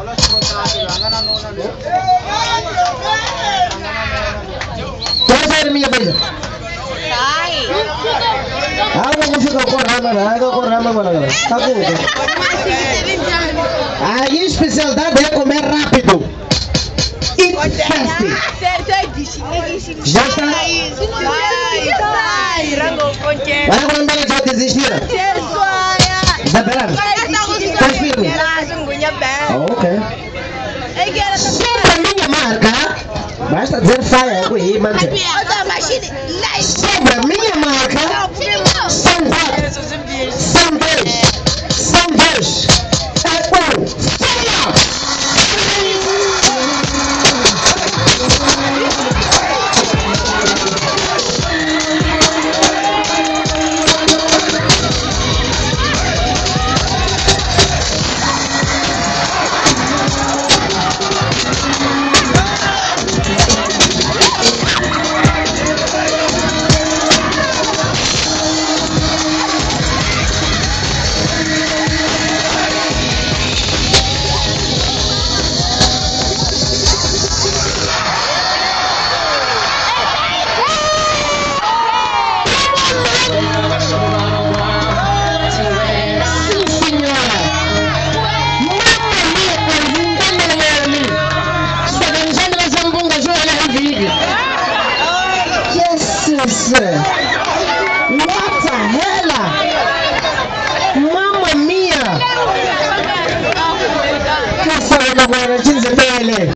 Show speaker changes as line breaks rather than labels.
Qual minha coisa? Ako fica correndo, ako correndo mano. Ako. Aí a especialidade é comer rápido. Eat fast. Já está? Vai quando ela já desistir? Já verão? Estás firme? Ok. Sobre a minha marca, basta dizer faia aqui, mano. Sobre a minha marca, são quatro, são dois, é um, faia! Yes.